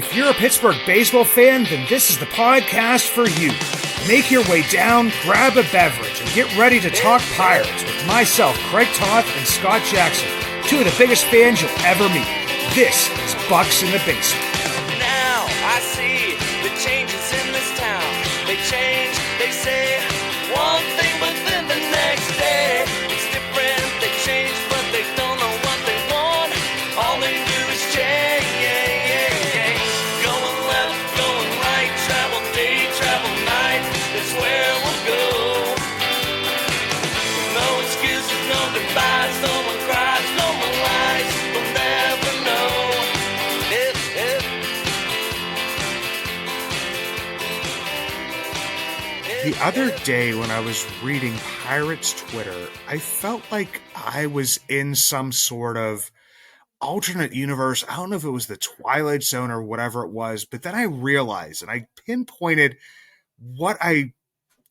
If you're a Pittsburgh baseball fan, then this is the podcast for you. Make your way down, grab a beverage, and get ready to talk Pirates with myself, Craig Toth, and Scott Jackson, two of the biggest fans you'll ever meet. This is Bucs in the Basement. Now I see the changes in this town. They change, they say one thing, but then the next day it's different. They change, but they don't know what they want. All they do is change. Going left, going right, travel day, travel night. That's where we'll go. No excuses, no goodbyes, no one cries, no one lies. We'll never know. The other day when I was reading Pirates Twitter, I felt like I was in some sort of alternate universe. I don't know if it was the Twilight Zone or whatever it was, but then I realized and I pinpointed what I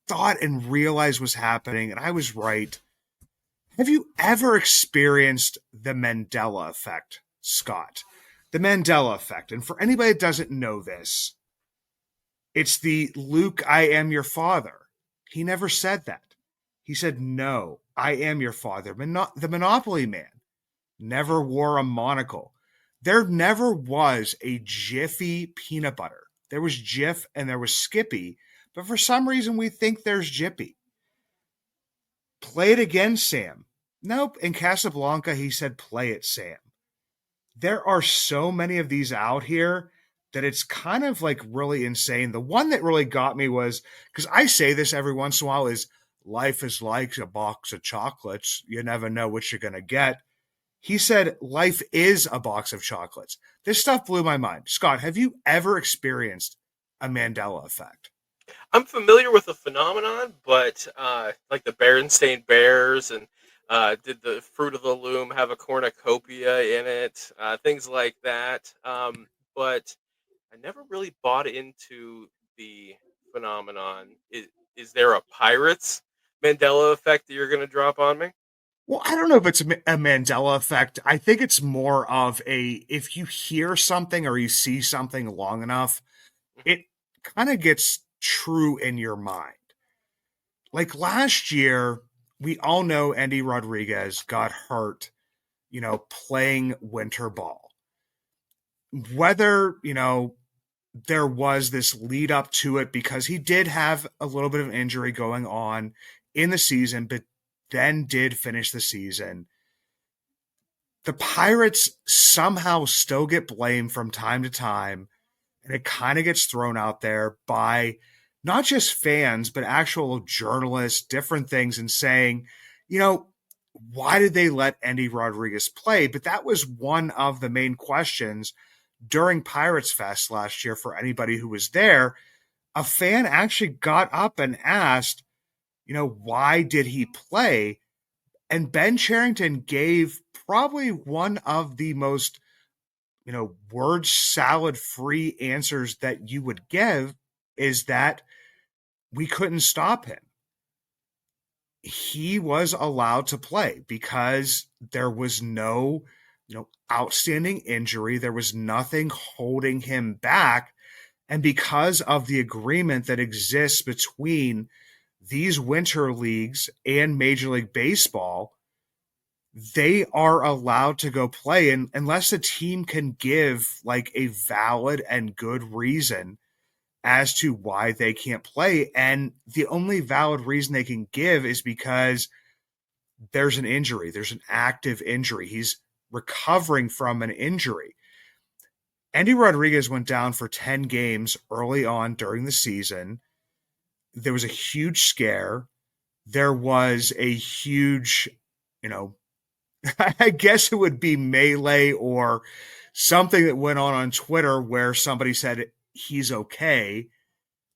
thought and realized was happening, and I was right. Have you ever experienced the Mandela effect, Scott? The Mandela effect. And for anybody that doesn't know this, it's the Luke, I am your father. He never said that. He said, no, I am your father. The Monopoly Man never wore a monocle. There never was a Jiffy peanut butter. There was Jif and there was Skippy, but for some reason we think there's Jippy. Play it again, Sam. Nope. In Casablanca, he said, play it, Sam. There are so many of these out here that it's kind of like really insane. The one that really got me was, because I say this every once in a while, is life is like a box of chocolates. You never know what you're going to get. He said, life is a box of chocolates. This stuff blew my mind. Scott, have you ever experienced a Mandela effect? I'm familiar with the phenomenon, but like the Berenstain Bears and did the Fruit of the Loom have a cornucopia in it? Things like that. But I never really bought into the phenomenon. Is there a Pirates Mandela effect that you're going to drop on me? Well, I don't know if it's a Mandela effect. I think it's more of if you hear something or you see something long enough, it kind of gets true in your mind. Like last year, we all know Endy Rodriguez got hurt, playing winter ball. Whether, there was this lead up to it because he did have a little bit of injury going on in the season, but then did finish the season. The Pirates somehow still get blamed from time to time, and it kind of gets thrown out there by not just fans, but actual journalists, different things, and saying, why did they let Endy Rodriguez play? But that was one of the main questions during Pirates Fest last year for anybody who was there. A fan actually got up and asked, why did he play? And Ben Cherington gave probably one of the most, word salad free answers that you would give, is that we couldn't stop him. He was allowed to play because there was no, outstanding injury. There was nothing holding him back. And because of the agreement that exists between these winter leagues and Major League Baseball, they are allowed to go play. And unless the team can give like a valid and good reason as to why they can't play. And the only valid reason they can give is because there's an injury. There's an active injury. He's recovering from an injury. Endy Rodriguez went down for 10 games early on during the season. There was a huge scare. There was a huge, I guess it would be melee or something that went on Twitter where somebody said he's okay.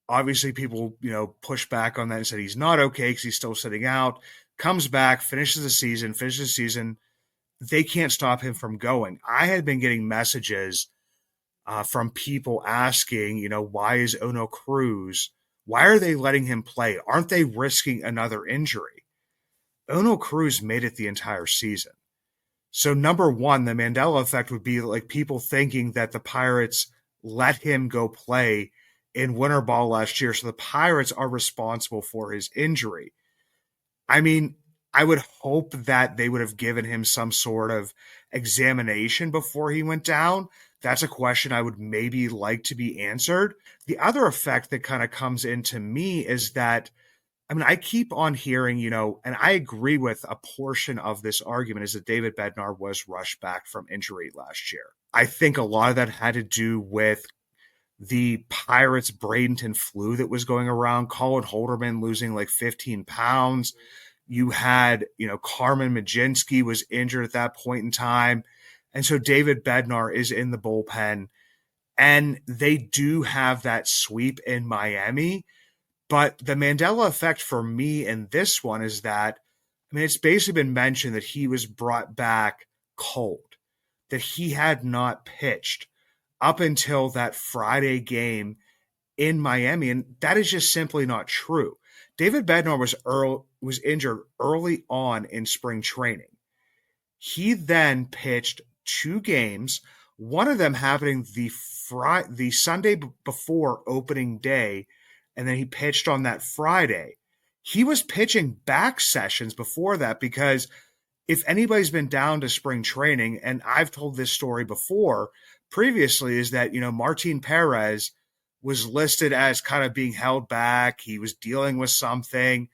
Obviously, people, pushed back on that and said he's not okay because he's still sitting out. Comes back, finishes the season. They can't stop him from going. I had been getting messages from people asking, why is Ono Cruz? Why are they letting him play? Aren't they risking another injury? Ono Cruz made it the entire season. So number one, the Mandela effect would be like people thinking that the Pirates let him go play in Winter Ball last year. So the Pirates are responsible for his injury. I mean, I would hope that they would have given him some sort of examination before he went down. That's a question I would maybe like to be answered. The other effect that kind of comes into me is that, I mean, I keep on hearing, and I agree with a portion of this argument is that David Bednar was rushed back from injury last year. I think a lot of that had to do with the Pirates Bradenton flu that was going around, Colin Holderman losing like 15 pounds. You had, Carmen Majinski was injured at that point in time. And so David Bednar is in the bullpen. And they do have that sweep in Miami. But the Mandela effect for me in this one is that, I mean, it's basically been mentioned that he was brought back cold, that he had not pitched up until that Friday game in Miami, and that is just simply not true. David Bednar was injured early on in spring training. He then pitched two games, one of them happening the Sunday before opening day, and then he pitched on that Friday. He was pitching back sessions before that because if anybody's been down to spring training, and I've told this story before previously, is that, Martin Perez was listed as kind of being held back. He was dealing with something.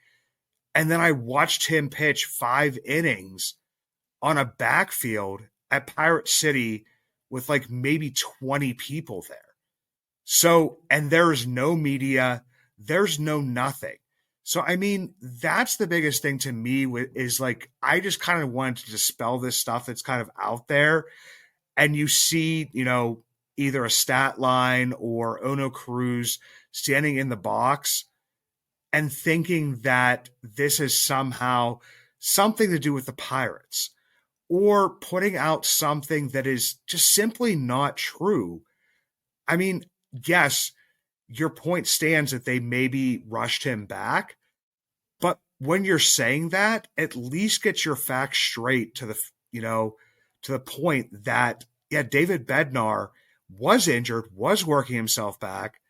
And then I watched him pitch 5 innings on a backfield at Pirate City with like maybe 20 people there. So, and there's no media, there's no nothing. So, I mean, that's the biggest thing to me is like, I just kind of wanted to dispel this stuff that's kind of out there. And you see, either a stat line or Ono Cruz standing in the box and thinking that this is somehow something to do with the Pirates or putting out something that is just simply not true. I mean, yes, your point stands that they maybe rushed him back, but when you're saying that, at least get your facts straight to the point that, yeah, David Bednar was injured, was working himself back.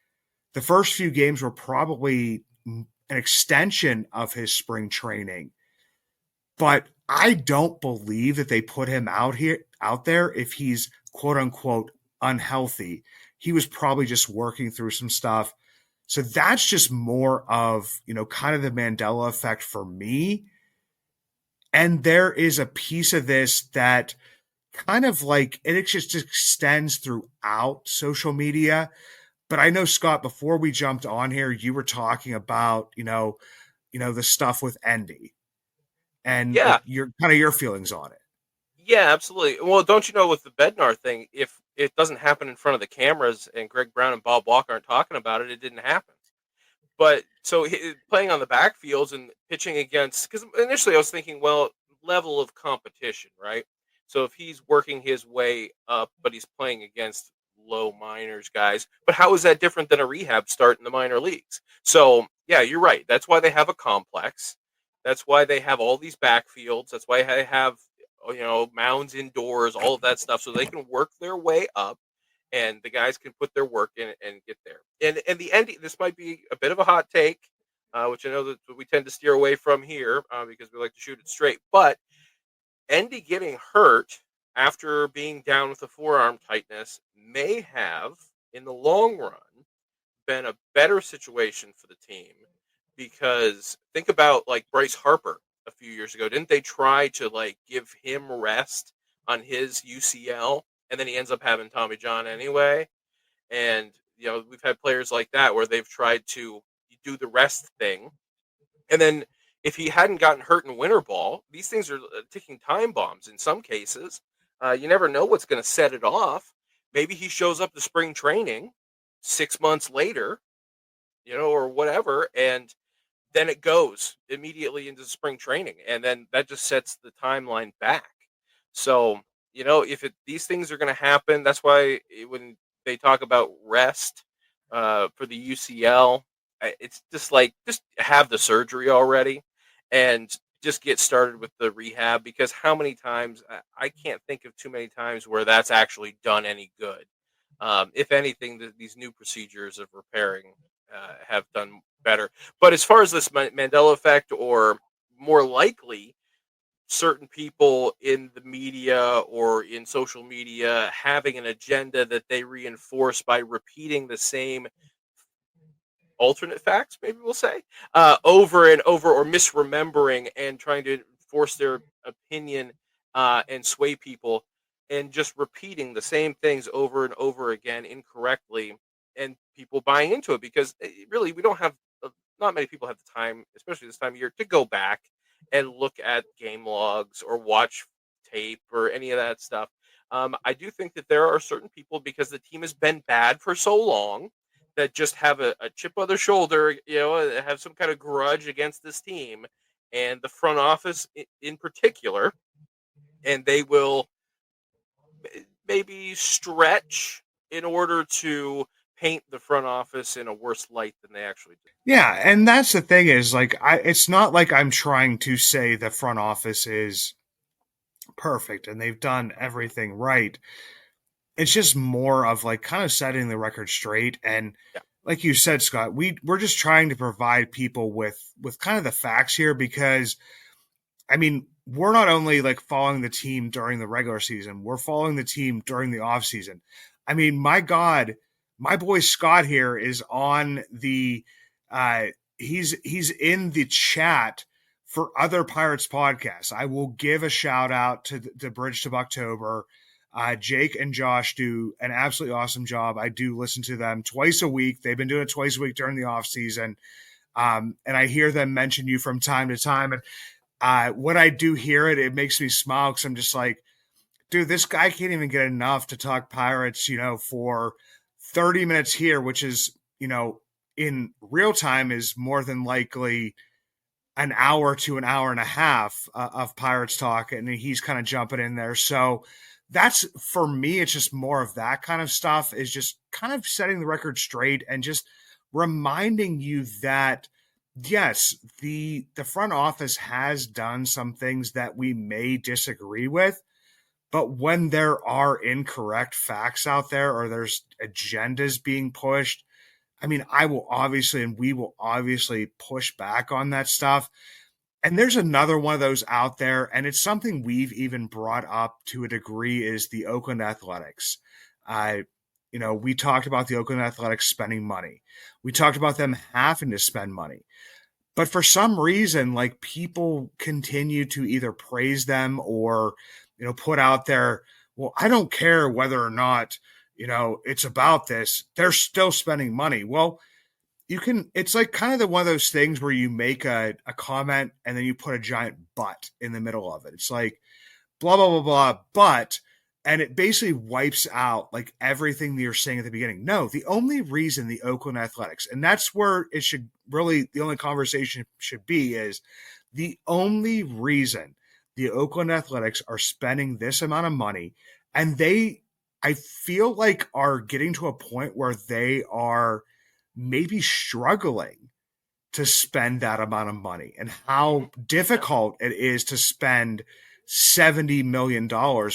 The first few games were probably an extension of his spring training. But I don't believe that they put him out there if he's quote unquote unhealthy. He was probably just working through some stuff. So that's just more of, kind of the Mandela effect for me. And there is a piece of this that kind of like it just extends throughout social media. But I know, Scott, before we jumped on here, you were talking about, the stuff with Endy and like Yeah, your feelings on it. yeah, absolutely. Well, don't you know with the Bednar thing, if it doesn't happen in front of the cameras and Greg Brown and Bob Walker aren't talking about it, it didn't happen. But so playing on the backfields and pitching against, because initially I was thinking, well, level of competition, right? So if he's working his way up, but he's playing against low minors guys, but how is that different than a rehab start in the minor leagues? So yeah, you're right. That's why they have a complex. That's why they have all these backfields. That's why they have mounds indoors, all of that stuff, so they can work their way up and the guys can put their work in and get there. And the ending, this might be a bit of a hot take, which I know that we tend to steer away from here because we like to shoot it straight. But Endy getting hurt after being down with a forearm tightness may have, in the long run, been a better situation for the team because think about like Bryce Harper a few years ago. Didn't they try to like give him rest on his UCL and then he ends up having Tommy John anyway? And we've had players like that where they've tried to do the rest thing and then if he hadn't gotten hurt in winter ball, these things are ticking time bombs in some cases. You never know what's going to set it off. Maybe he shows up to spring training 6 months later, or whatever, and then it goes immediately into spring training, and then that just sets the timeline back. So, if these things are going to happen, that's why when they talk about rest for the UCL, it's just like just have the surgery already, and just get started with the rehab because how many times I can't think of too many times where that's actually done any good. If anything, these new procedures of repairing have done better. But as far as this Mandela effect, or more likely, certain people in the media or in social media having an agenda that they reinforce by repeating the same alternate facts, maybe we'll say, over and over, or misremembering and trying to force their opinion and sway people, and just repeating the same things over and over again incorrectly, and people buying into it because really we don't have, not many people have the time, especially this time of year, to go back and look at game logs or watch tape or any of that stuff. I do think that there are certain people, because the team has been bad for so long, that just have a chip on their shoulder, have some kind of grudge against this team and the front office in particular, and they will maybe stretch in order to paint the front office in a worse light than they actually do. Yeah, and that's the thing is like it's not like I'm trying to say the front office is perfect and they've done everything right. It's just more of like kind of setting the record straight, and Yeah. like you said, Scott, we're just trying to provide people with kind of the facts here, because I mean, we're not only like following the team during the regular season, we're following the team during the off season. I mean, my God, my boy Scott here is on the he's in the chat for other Pirates podcasts. I will give a shout out to the Bridge to October. Jake and Josh do an absolutely awesome job. I do listen to them twice a week. They've been doing it twice a week during the off season. And I hear them mention you from time to time. And when I do hear it, it makes me smile, because I'm just like, dude, this guy can't even get enough to talk Pirates, for 30 minutes here, which is, in real time is more than likely an hour to an hour and a half of Pirates talk. And he's kind of jumping in there. So that's, for me, it's just more of that kind of stuff, is just kind of setting the record straight and just reminding you that, yes, the front office has done some things that we may disagree with, but when there are incorrect facts out there or there's agendas being pushed, I mean, I will obviously, and we will obviously push back on that stuff. And there's another one of those out there, and it's something we've even brought up to a degree, is the Oakland Athletics. We talked about the Oakland Athletics spending money. We talked about them having to spend money. But for some reason, like, people continue to either praise them or, put out there, well, I don't care whether or not, it's about this. They're still spending money. Well, it's like kind of one of those things where you make a comment and then you put a giant but in the middle of it. It's like, blah, blah, blah, blah, but, and it basically wipes out like everything that you're saying at the beginning. No, the only reason the Oakland Athletics, and that's where it should really, the only conversation should be, is the only reason the Oakland Athletics are spending this amount of money, and I feel like, are getting to a point where they are maybe struggling to spend that amount of money, and how difficult it is to spend $70 million,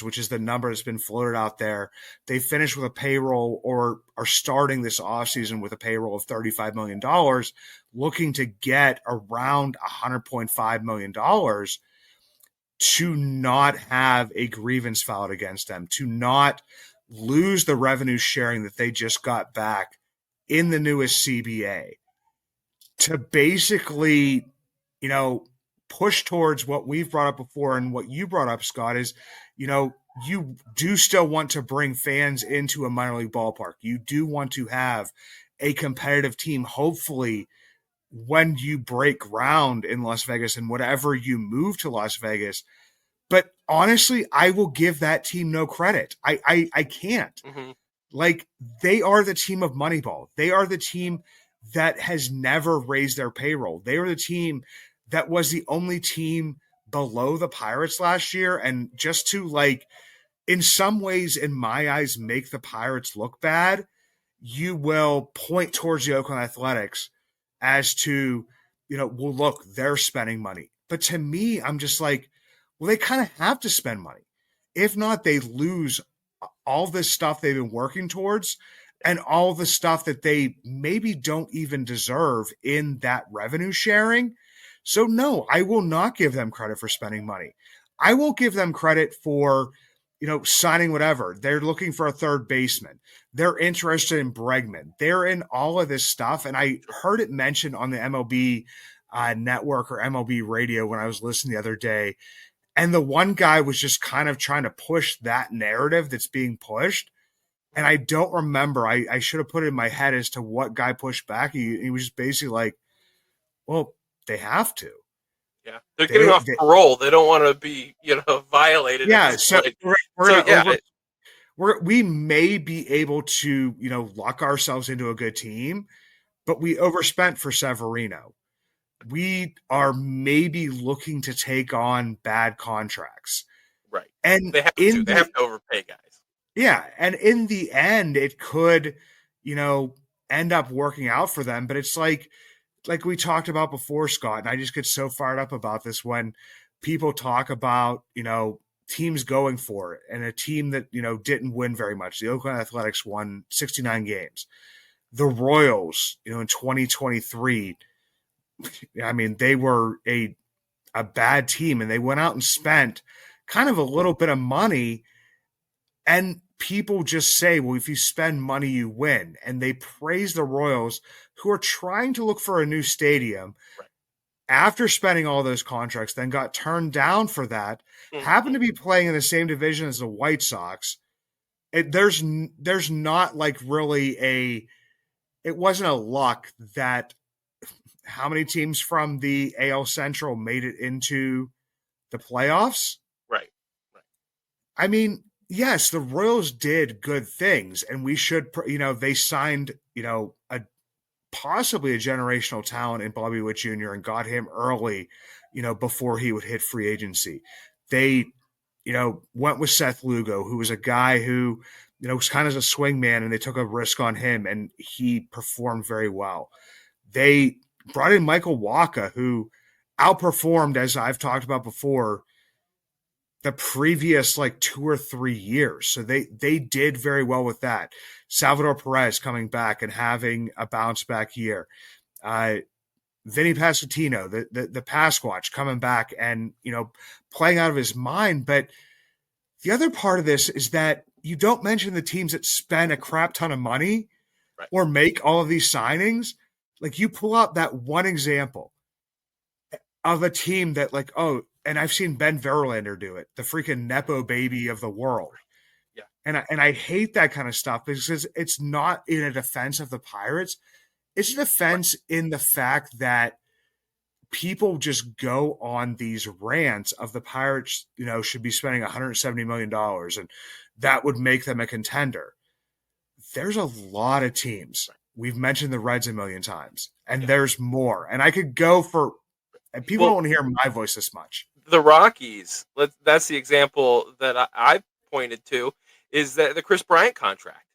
which is the number that's been floated out there. They finished with a payroll, or are starting this offseason with a payroll of $35 million, looking to get around $100.5 million to not have a grievance filed against them, to not lose the revenue sharing that they just got back in the newest CBA, to basically, push towards what we've brought up before, and what you brought up, Scott, is, you do still want to bring fans into a minor league ballpark. You do want to have a competitive team, hopefully, when you break ground in Las Vegas and whatever you move to Las Vegas. But honestly, I will give that team no credit. I can't. Mm-hmm. Like, they are the team of Moneyball. They are the team that has never raised their payroll. They are the team that was the only team below the Pirates last year. And just to, like, in some ways, in my eyes, make the Pirates look bad, you will point towards the Oakland Athletics as to, well, look, they're spending money. But to me, I'm just like, well, they kind of have to spend money. If not, they lose all this stuff they've been working towards and all the stuff that they maybe don't even deserve in that revenue sharing. So, no, I will not give them credit for spending money. I will give them credit for, signing whatever. They're looking for a third baseman. They're interested in Bregman. They're in all of this stuff. And I heard it mentioned on the MLB network or MLB radio when I was listening the other day. And the one guy was just kind of trying to push that narrative that's being pushed. And I don't remember. I should have put it in my head as to what guy pushed back. He was just basically like, well, they have to. Yeah, they're getting off parole. They don't want to be, violated at Yeah, this so point. we're gonna we may be able to, luck ourselves into a good team, but we overspent for Severino. We are maybe looking to take on bad contracts. Right. And they have to. They have to overpay guys. Yeah, and in the end, it could, end up working out for them. But it's like we talked about before, Scott, and I just get so fired up about this when people talk about, teams going for it and a team that, didn't win very much. The Oakland Athletics won 69 games. The Royals, in 2023, I mean, they were a bad team and they went out and spent kind of a little bit of money, and people just say, well, if you spend money, you win. And they praise the Royals, who are trying to look for a new stadium. Right. After spending all those contracts, then got turned down for that, happened to be playing in the same division as the White Sox. There's not like really it wasn't a luck that how many teams from the AL Central made it into the playoffs? Right. I mean, yes, the Royals did good things, and we should, they signed, possibly a generational talent in Bobby Witt Jr. and got him early, before he would hit free agency. They, went with Seth Lugo, who was a guy who, was kind of a swing man, and they took a risk on him, and he performed very well. They brought in Michael Wacha, who outperformed, as I've talked about before, the previous like 2 or 3 years. So they did very well with that. Salvador Perez coming back and having a bounce back year. Vinny Pasquantino, the Pasquatch, coming back and, playing out of his mind. But the other part of this is that you don't mention the teams that spend a crap ton of money or make all of these signings. Like, you pull out that one example of a team that, like, and I've seen Ben Verlander do it, the freaking Nepo baby of the world. Yeah. And I hate that kind of stuff because it's not in a defense of the Pirates. It's a defense in the fact that people just go on these rants of the Pirates, should be spending $170 million and that would make them a contender. There's a lot of teams. We've mentioned the Reds a million times, and there's more. And I could go for, and people don't want to hear my voice this much. The Rockies, that's the example that I pointed to, is that the Chris Bryant contract.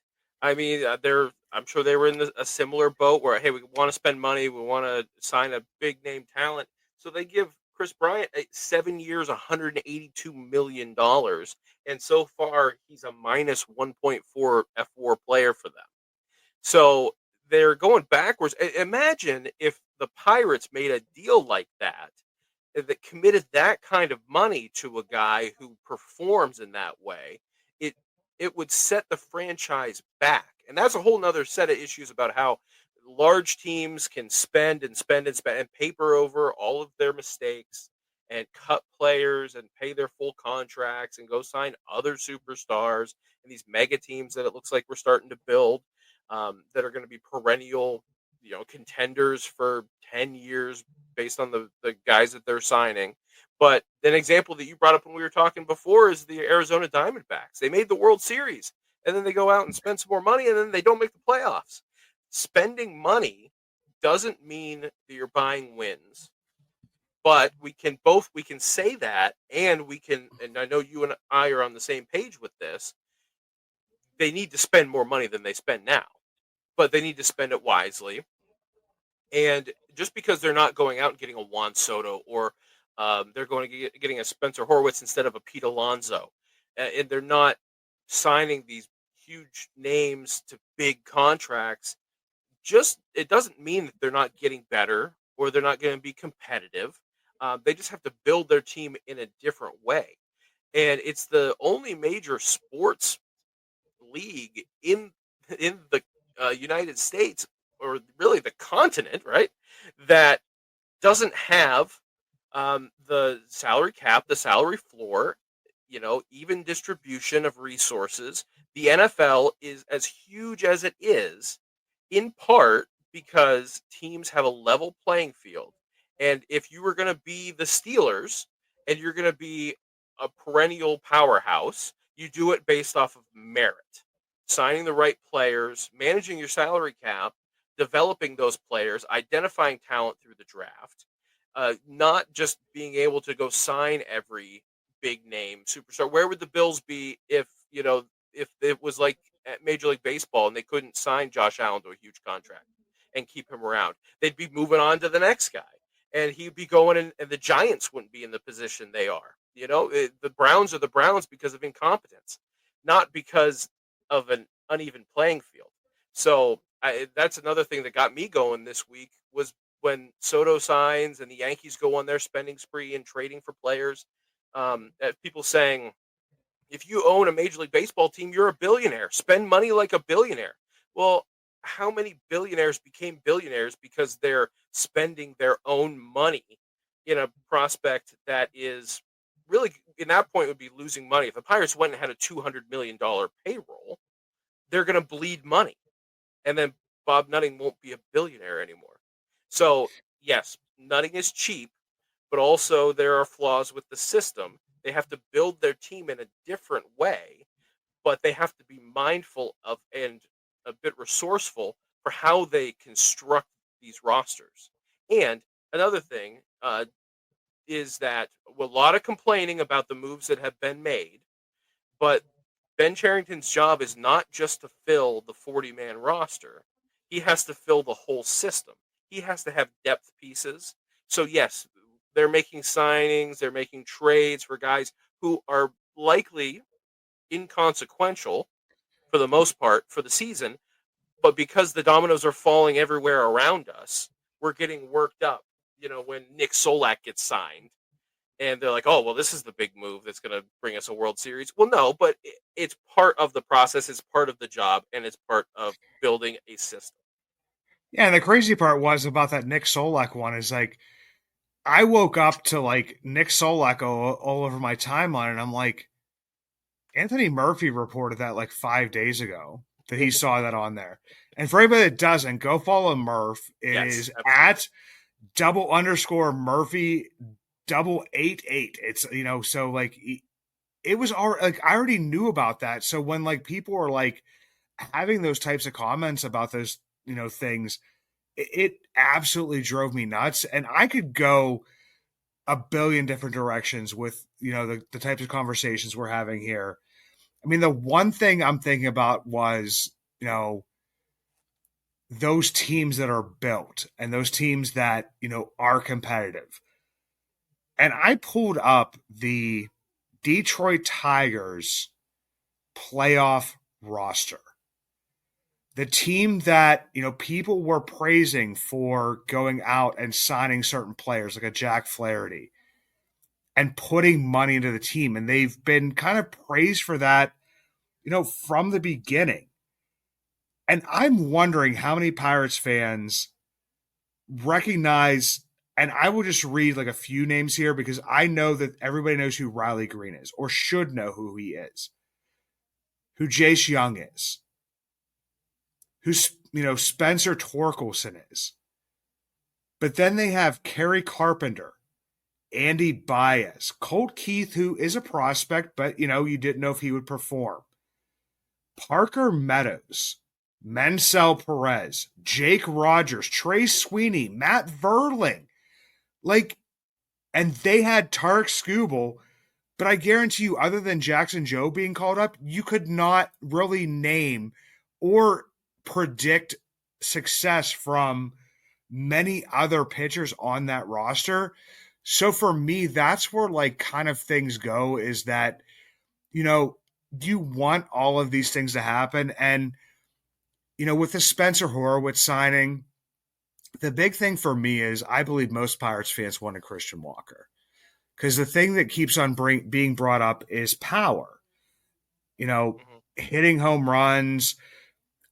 I mean, I'm sure they were in a similar boat where, hey, we want to spend money, we want to sign a big name talent, so they give Chris Bryant 7 years, $182 million, and so far he's a minus 1.4 F4 player for them. So they're going backwards. Imagine if the Pirates made a deal like that committed that kind of money to a guy who performs in that way. It would set the franchise back. And that's a whole nother set of issues about how large teams can spend and spend and spend and paper over all of their mistakes and cut players and pay their full contracts and go sign other superstars and these mega teams that it looks like we're starting to build, that are going to be perennial, contenders for 10 years based on the guys that they're signing. But an example that you brought up when we were talking before is the Arizona Diamondbacks. They made the World Series, and then they go out and spend some more money, and then they don't make the playoffs. Spending money doesn't mean that you're buying wins. But we can say that, and I know you and I are on the same page with this. They need to spend more money than they spend now, but they need to spend it wisely. And just because they're not going out and getting a Juan Soto or they're going to getting a Spencer Horwitz instead of a Pete Alonso, and they're not signing these huge names to big contracts, just it doesn't mean that they're not getting better or they're not going to be competitive. They just have to build their team in a different way, and it's the only major sports league in the United States, or really the continent, right? That doesn't have the salary cap, the salary floor, even distribution of resources. The NFL is as huge as it is in part because teams have a level playing field. And if you were going to be the Steelers and you're going to be a perennial powerhouse, you do it based off of merit, signing the right players, managing your salary cap, developing those players, identifying talent through the draft, not just being able to go sign every big name superstar. Where would the Bills be if it was like at Major League Baseball and they couldn't sign Josh Allen to a huge contract and keep him around? They'd be moving on to the next guy, and he'd be going and the Giants wouldn't be in the position they are. The Browns are the Browns because of incompetence, not because of an uneven playing field. So that's another thing that got me going this week was when Soto signs and the Yankees go on their spending spree and trading for players. People saying, if you own a Major League Baseball team, you're a billionaire. Spend money like a billionaire. Well, how many billionaires became billionaires because they're spending their own money in a prospect that is really, in that point, would be losing money? If the Pirates went and had a $200 million payroll, they're going to bleed money. And then Bob Nutting won't be a billionaire anymore. So, yes, Nutting is cheap, but also there are flaws with the system. They have to build their team in a different way, but they have to be mindful of and a bit resourceful for how they construct these rosters. And another thing is that a lot of complaining about the moves that have been made, but Ben Charrington's job is not just to fill the 40-man roster. He has to fill the whole system. He has to have depth pieces. So yes, they're making signings, they're making trades for guys who are likely inconsequential for the most part for the season, but because the dominoes are falling everywhere around us, we're getting worked up. When Nick Solak gets signed, and they're like, "Oh, well, this is the big move that's going to bring us a World Series." Well, no, but it's part of the process, it's part of the job, and it's part of building a system. Yeah, and the crazy part was about that Nick Solak one is like I woke up to like Nick Solak all over my timeline, and I'm like, Anthony Murphy reported that like 5 days ago that he saw that on there. And for anybody that doesn't, go follow Murph. It Yes, is absolutely. at double underscore Murphy 888. It's so like it was already like I already knew about that. So when like people are like having those types of comments about those things, it absolutely drove me nuts. And I could go a billion different directions with the types of conversations we're having here. I mean, the one thing I'm thinking about was, those teams that are built and those teams that, are competitive. And I pulled up the Detroit Tigers playoff roster. The team that, people were praising for going out and signing certain players like a Jack Flaherty and putting money into the team. And they've been kind of praised for that, from the beginning. And I'm wondering how many Pirates fans recognize, and I will just read like a few names here because I know that everybody knows who Riley Green is or should know who he is, who Jace Young is, who, Spencer Torkelson is. But then they have Kerry Carpenter, Andy Baez, Colt Keith, who is a prospect, but, you didn't know if he would perform. Parker Meadows, Mansell Perez, Jake Rogers, Trey Sweeney, Matt Verling. Like, and they had Tarek Skubal, but I guarantee you, other than Jackson Joe being called up, you could not really name or predict success from many other pitchers on that roster. So for me, that's where like kind of things go is that, you know, you want all of these things to happen. And, with the Spencer Horowitz signing, the big thing for me is I believe most Pirates fans wanted Christian Walker. Because the thing that keeps on being brought up is power. You know, Hmm. hitting home runs,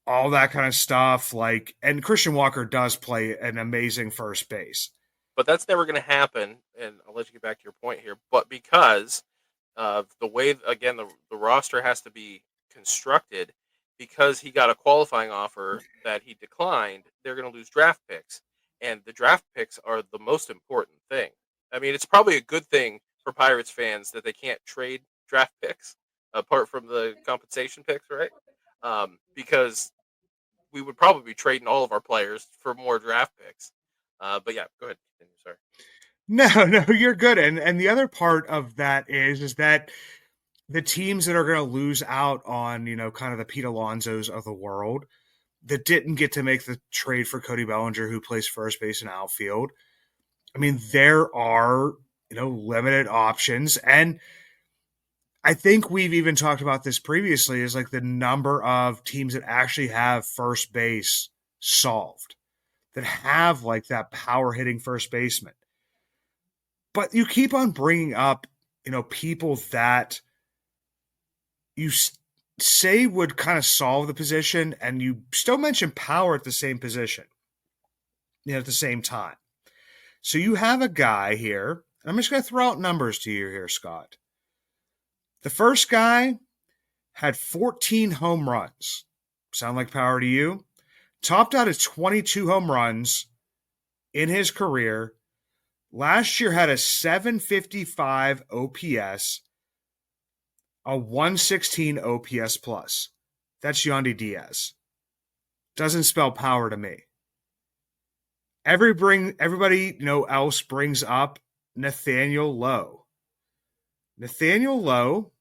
all that kind of stuff. And Christian Walker does play an amazing first base. But that's never going to happen. And I'll let you get back to your point here. But because of the way, again, the roster has to be constructed, because he got a qualifying offer that he declined, they're going to lose draft picks. And the draft picks are the most important thing. I mean, it's probably a good thing for Pirates fans that they can't trade draft picks apart from the compensation picks, right? Because we would probably be trading all of our players for more draft picks. But yeah, go ahead. Continue. Sorry. No, no, you're good. And the other part of that is that the teams that are going to lose out on, kind of the Pete Alonsos of the world that didn't get to make the trade for Cody Bellinger, who plays first base and outfield. I mean, there are, limited options. And I think we've even talked about this previously, is like the number of teams that actually have first base solved, that have like that power hitting first baseman. But you keep on bringing up, people that you say would kind of solve the position, and you still mention power at the same position, at the same time. So you have a guy here, and I'm just going to throw out numbers to you here, Scott. The first guy had 14 home runs. Sound like power to you? Topped out at 22 home runs in his career. Last year had a 755 OPS, a 116 OPS plus. That's Yandy Diaz. Doesn't spell power to me. Everybody else brings up Nathaniel Lowe. Nathaniel Lowe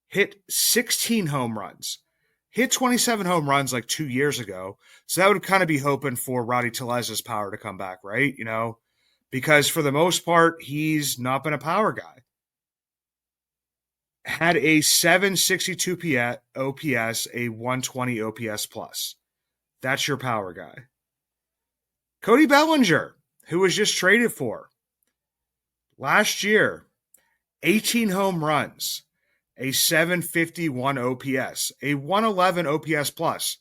hit 16 home runs, hit 27 home runs like 2 years ago. So that would kind of be hoping for Rowdy Tellez's power to come back, right? Because for the most part, he's not been a power guy. Had a 762 OPS, a 120 OPS plus. That's your power guy. Cody Bellinger, who was just traded for last year, 18 home runs, a 751 OPS, a 111 OPS plus.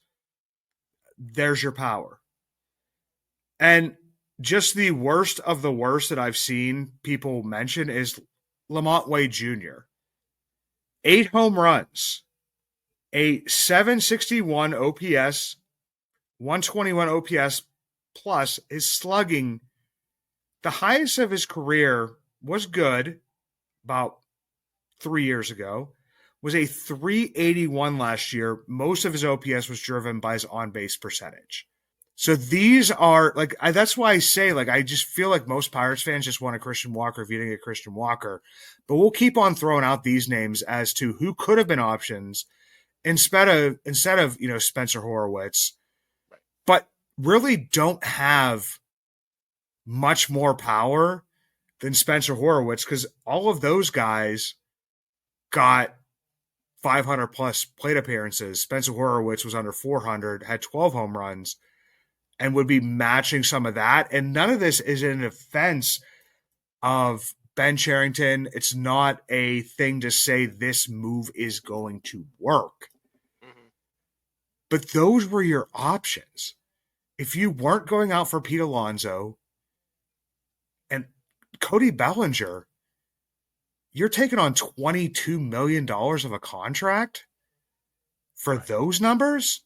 There's your power. And just the worst of the worst that I've seen people mention is Lamont Wade Jr. 8 home runs, a 761 OPS, 121 OPS plus. Is slugging, the highest of his career was good about 3 years ago, was a 381 last year. Most of his OPS was driven by his on-base percentage. So these are that's why I say, I just feel like most Pirates fans just want a Christian Walker if you didn't get Christian Walker. But we'll keep on throwing out these names as to who could have been options instead of Spencer Horowitz, but really don't have much more power than Spencer Horowitz, because all of those guys got 500 plus plate appearances. Spencer Horowitz was under 400, had 12 home runs, and would be matching some of that. And none of this is in defense of Ben Cherington. It's not a thing to say this move is going to work. Mm-hmm. But those were your options. If you weren't going out for Pete Alonso and Cody Bellinger, you're taking on $22 million of a contract for those numbers?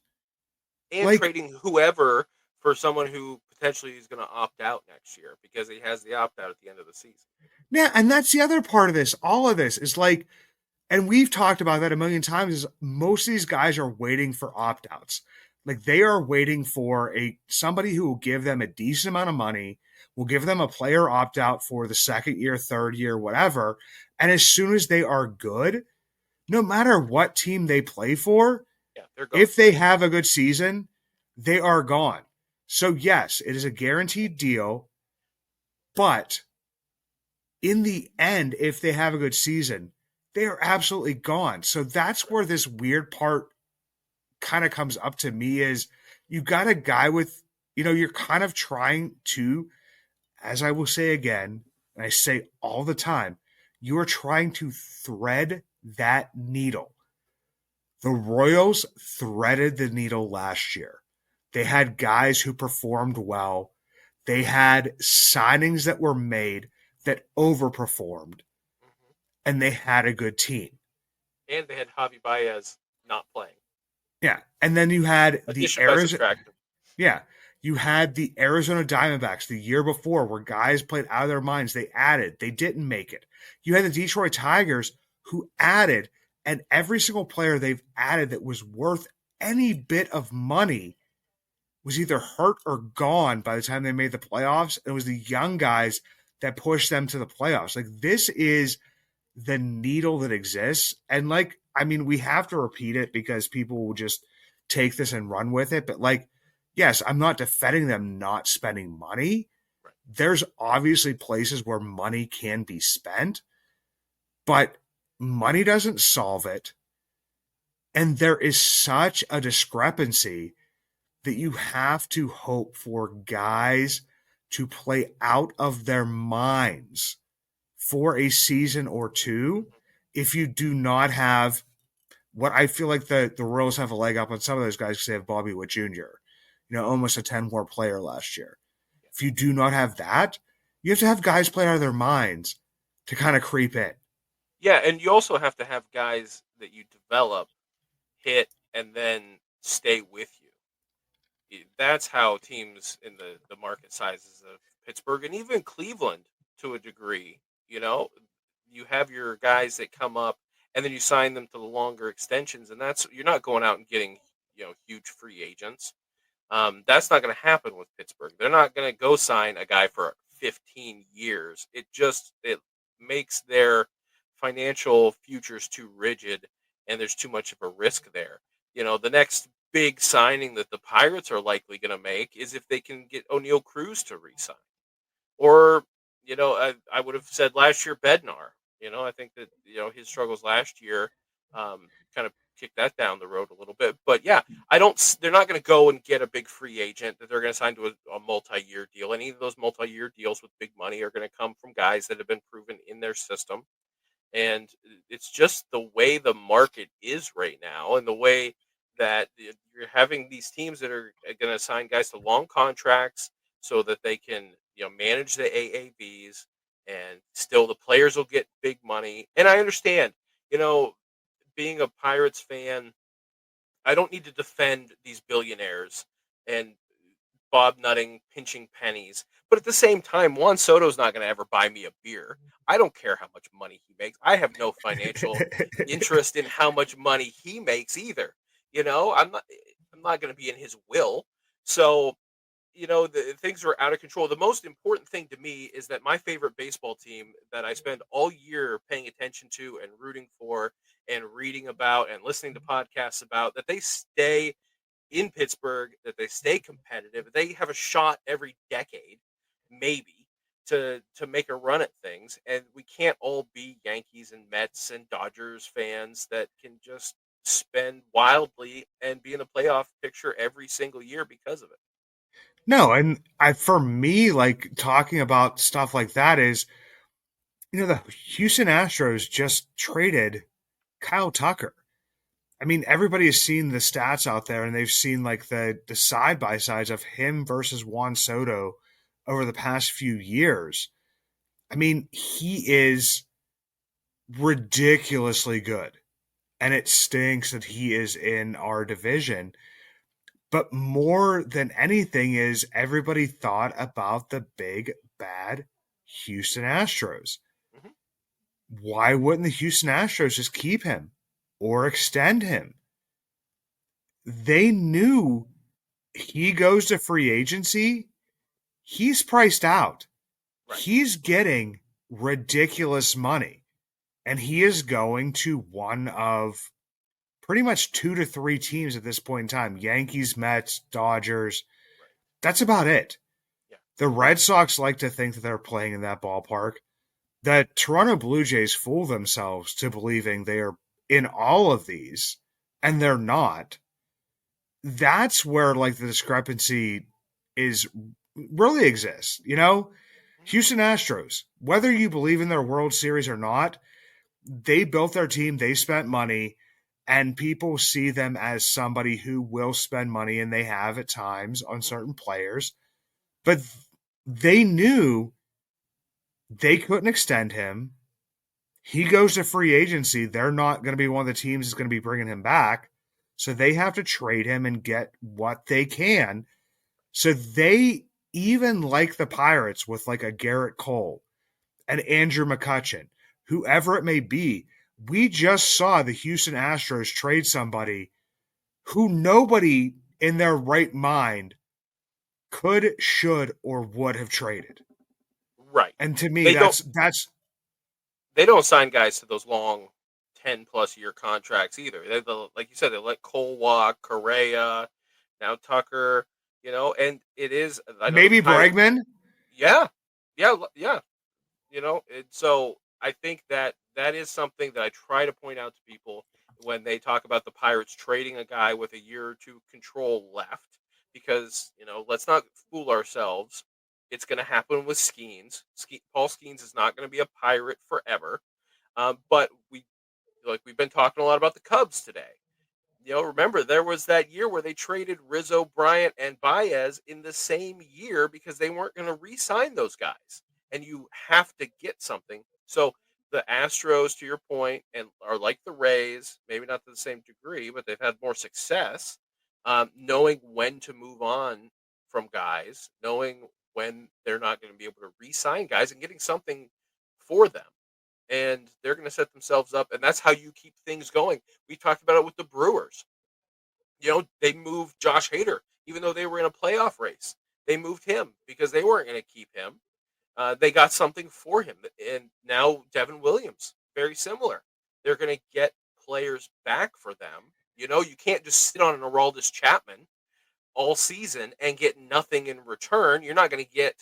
And trading whoever for someone who potentially is going to opt out next year because he has the opt out at the end of the season. Yeah, and that's the other part of this. All of this is and we've talked about that a million times, is most of these guys are waiting for opt outs. They are waiting for somebody who will give them a decent amount of money, will give them a player opt out for the second year, third year, whatever. And as soon as they are good, no matter what team they play for, they're gone. If they have a good season, they are gone. So yes, it is a guaranteed deal, but in the end, if they have a good season, they are absolutely gone. So that's where this weird part kind of comes up to me is you got a guy with, you're kind of trying to, as I will say again, and I say all the time, you are trying to thread that needle. The Royals threaded the needle last year. They had guys who performed well. They had signings that were made that overperformed, Hmm. and they had a good team. And they had Javi Baez not playing. Yeah. And then you had the Addition by Arizona subtraction. Yeah. You had the Arizona Diamondbacks the year before where guys played out of their minds. They added, they didn't make it. You had the Detroit Tigers who added, and every single player they've added that was worth any bit of money was either hurt or gone by the time they made the playoffs. It was the young guys that pushed them to the playoffs. Like, this is the needle that exists. And, like, I mean, we have to repeat it because people will just take this and run with it. But, like, yes, I'm not defending them not spending money. Right. There's obviously places where money can be spent, but money doesn't solve it. And there is such a discrepancy that you have to hope for guys to play out of their minds for a season or two Hmm. if you do not have what I feel like the Royals have a leg up on some of those guys because they have Bobby Witt Jr., almost a 10 war player last year. Yeah. If you do not have that, you have to have guys play out of their minds to kind of creep in. Yeah, and you also have to have guys that you develop, hit, and then stay with you. That's how teams in the market sizes of Pittsburgh and even Cleveland to a degree, you know, you have your guys that come up and then you sign them to the longer extensions, and that's you're not going out and getting huge free agents. That's not going to happen with Pittsburgh. They're not going to go sign a guy for 15 years. It makes their financial futures too rigid, and there's too much of a risk there. The next big signing that the Pirates are likely going to make is if they can get O'Neill Cruz to resign. Or, I would have said last year Bednar. I think that his struggles last year kind of kicked that down the road a little bit. But yeah, I don't. They're not going to go and get a big free agent that they're going to sign to a multi-year deal. Any of those multi-year deals with big money are going to come from guys that have been proven in their system. And it's just the way the market is right now, and the way that you're having these teams that are going to sign guys to long contracts so that they can manage the AAVs, and still the players will get big money. And I understand, you know, being a Pirates fan, I don't need to defend these billionaires and Bob Nutting pinching pennies. But at the same time, Juan Soto's not going to ever buy me a beer. I don't care how much money he makes. I have no financial interest in how much money he makes either. I'm not going to be in his will. So, the things are out of control. The most important thing to me is that my favorite baseball team that I spend all year paying attention to and rooting for and reading about and listening to podcasts about, that they stay in Pittsburgh, that they stay competitive. They have a shot every decade, maybe, to make a run at things. And we can't all be Yankees and Mets and Dodgers fans that can just spend wildly and be in the playoff picture every single year because of it. No, and for me, like talking about stuff like that is, the Houston Astros just traded Kyle Tucker. I mean, everybody has seen the stats out there, and they've seen like the side by sides of him versus Juan Soto over the past few years. I mean, he is ridiculously good, and it stinks that he is in our division. But more than anything is everybody thought about the big bad Houston Astros. Hmm. Why wouldn't the Houston Astros just keep him or extend him? They knew he goes to free agency, he's priced out. Right. He's getting ridiculous money, and he is going to one of pretty much 2 to 3 teams at this point in time: Yankees, Mets, Dodgers. Right. That's about it. Yeah. The Red Sox like to think that they're playing in that ballpark, that Toronto Blue Jays fool themselves to believing they are in all of these, and they're not. That's where like the discrepancy is really exists. Houston Astros, whether you believe in their World Series or not, they built their team, they spent money, and people see them as somebody who will spend money, and they have at times on certain players. But they knew they couldn't extend him. He goes to free agency. They're not going to be one of the teams that's going to be bringing him back. So they have to trade him and get what they can. So they, even like the Pirates with like a Garrett Cole and Andrew McCutchen, whoever it may be, we just saw the Houston Astros trade somebody who nobody in their right mind could, should, or would have traded. Right. And to me, They don't that's they don't sign guys to those long 10-plus year contracts either. Like you said, they let Cole walk, Correa, now Tucker, and it is I know the maybe Pirates. Bregman. Yeah, yeah. And so I think that is something that I try to point out to people when they talk about the Pirates trading a guy with a year or two control left, because let's not fool ourselves. It's going to happen with Skeens. Paul Skeens is not going to be a Pirate forever. But we've been talking a lot about the Cubs today. Remember there was that year where they traded Rizzo, Bryant, and Baez in the same year because they weren't going to re-sign those guys, and you have to get something. So the Astros, to your point, and are like the Rays, maybe not to the same degree, but they've had more success, knowing when to move on from guys, knowing when they're not going to be able to re-sign guys, and getting something for them. And they're going to set themselves up, and that's how you keep things going. We talked about it with the Brewers. They moved Josh Hader, even though they were in a playoff race. They moved him because they weren't going to keep him. They got something for him, and now Devin Williams, very similar. They're going to get players back for them. You can't just sit on an Aroldis Chapman all season and get nothing in return. You're not going to get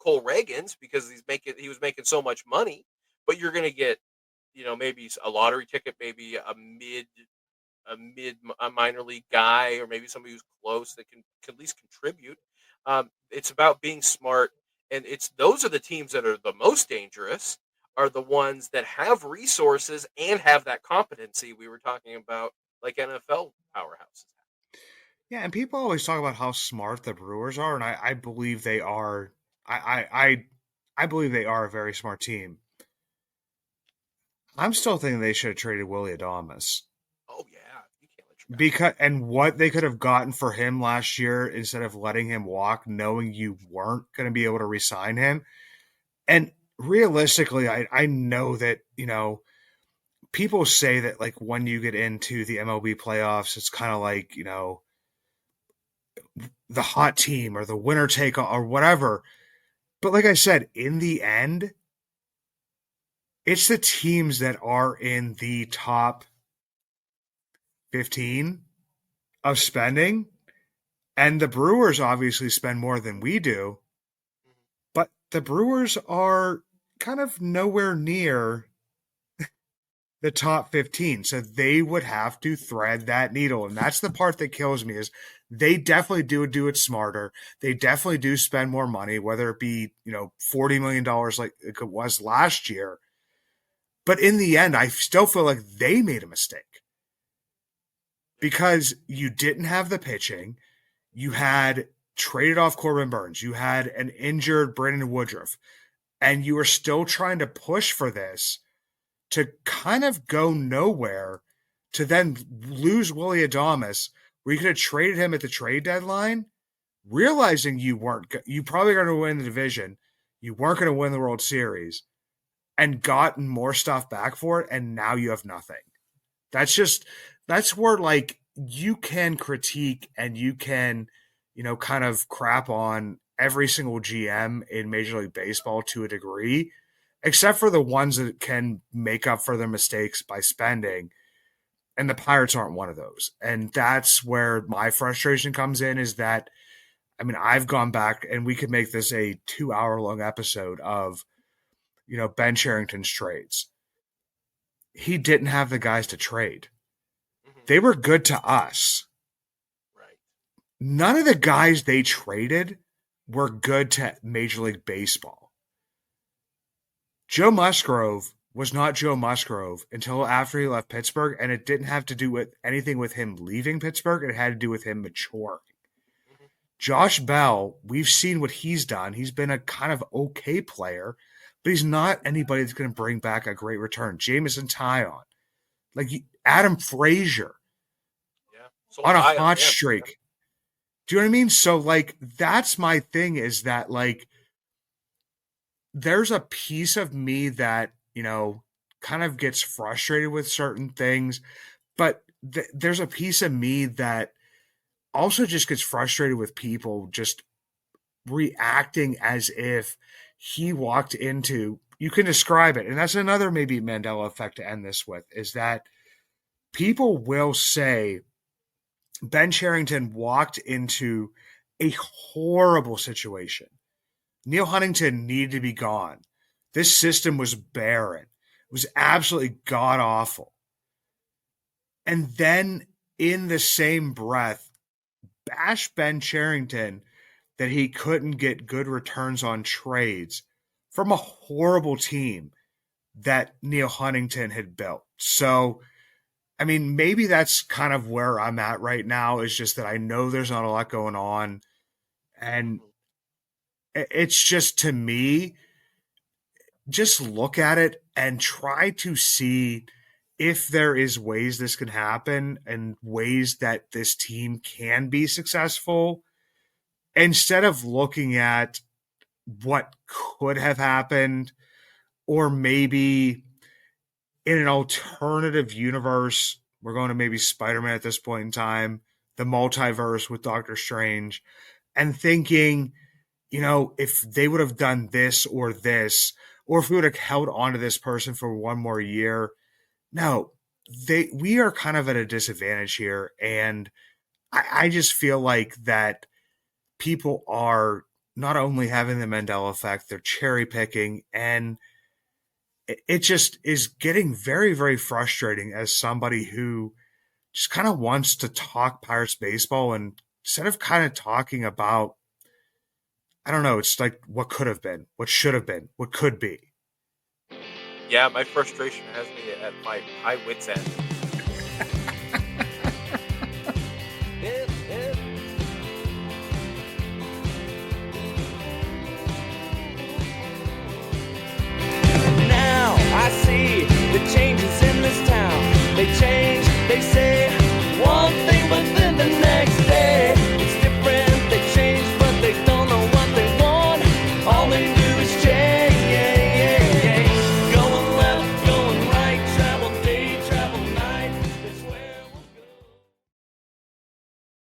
Cole Reagans because he was making so much money, but you're going to get maybe a lottery ticket, maybe a minor league guy, or maybe somebody who's close that can at least contribute. It's about being smart, and those are the teams that are the most dangerous, are the ones that have resources and have that competency we were talking about, like NFL powerhouses. Yeah, and people always talk about how smart the Brewers are, and I believe they are. I believe they are a very smart team. I'm still thinking they should have traded Willie Adames. Oh yeah, you can't let your guy Because and what they could have gotten for him last year instead of letting him walk, knowing you weren't going to be able to re-sign him. And realistically, I know that people say that like when you get into the MLB playoffs, it's kind of like the hot team or the winner take all or whatever. But like I said, in the end, it's the teams that are in the top 15 of spending. And the Brewers obviously spend more than we do, but the Brewers are kind of nowhere near the top 15. So they would have to thread that needle. And that's the part that kills me is they definitely do it smarter. They definitely do spend more money, whether it be, $40 million like it was last year. But in the end, I still feel like they made a mistake because you didn't have the pitching. You had traded off Corbin Burns. You had an injured Brandon Woodruff. And you were still trying to push for this to kind of go nowhere to then lose Willie Adames, where you could have traded him at the trade deadline, realizing you probably going to win the division. You weren't going to win the World Series and gotten more stuff back for it. And now you have nothing. That's where like you can critique and you can, kind of crap on every single GM in Major League Baseball to a degree, except for the ones that can make up for their mistakes by spending. And the Pirates aren't one of those. And that's where my frustration comes in is that, I've gone back and we could make this a 2-hour long episode of, Ben Cherington's trades. He didn't have the guys to trade. Mhm. They were good to us. Right. None of the guys they traded were good to Major League Baseball. Joe Musgrove was not Joe Musgrove until after he left Pittsburgh, and it didn't have to do with anything with him leaving Pittsburgh. It had to do with him maturing. Mhm. Josh Bell, we've seen what he's done. He's been a kind of okay player, but he's not anybody that's going to bring back a great return. Jamison Tyon, like Adam Frazier Yeah. So on a high on hot him. streak. Do you know what I mean? So, like, that's my thing is that, like, there's a piece of me that, kind of gets frustrated with certain things, but there's a piece of me that also just gets frustrated with people just reacting as if he walked into, you can describe it. And that's another maybe Mandela effect to end this with, is that people will say Ben Cherington walked into a horrible situation. Neil Huntington needed to be gone. This system was barren. It was absolutely god awful. And then in the same breath, bash Ben Cherington that he couldn't get good returns on trades from a horrible team that Neil Huntington had built. So, I mean, maybe that's kind of where I'm at right now, is just that I know there's not a lot going on. And it's just, to me, just look at it and try to see if there is ways this can happen and ways that this team can be successful, instead of looking at what could have happened, or maybe in an alternative universe, we're going to maybe Spider-Man at this point in time, the multiverse with Doctor Strange, and thinking, if they would have done this, or if we would have held on to this person for one more year. No, we are kind of at a disadvantage here. And I just feel like that people are not only having the Mandela effect, they're cherry picking, and it just is getting very, very frustrating as somebody who just kind of wants to talk Pirates baseball, and instead of kind of talking about, I don't know, it's like what could have been, what should have been, what could be. Yeah, my frustration has me at my high wits end. Now I see the changes in this town. They change, they say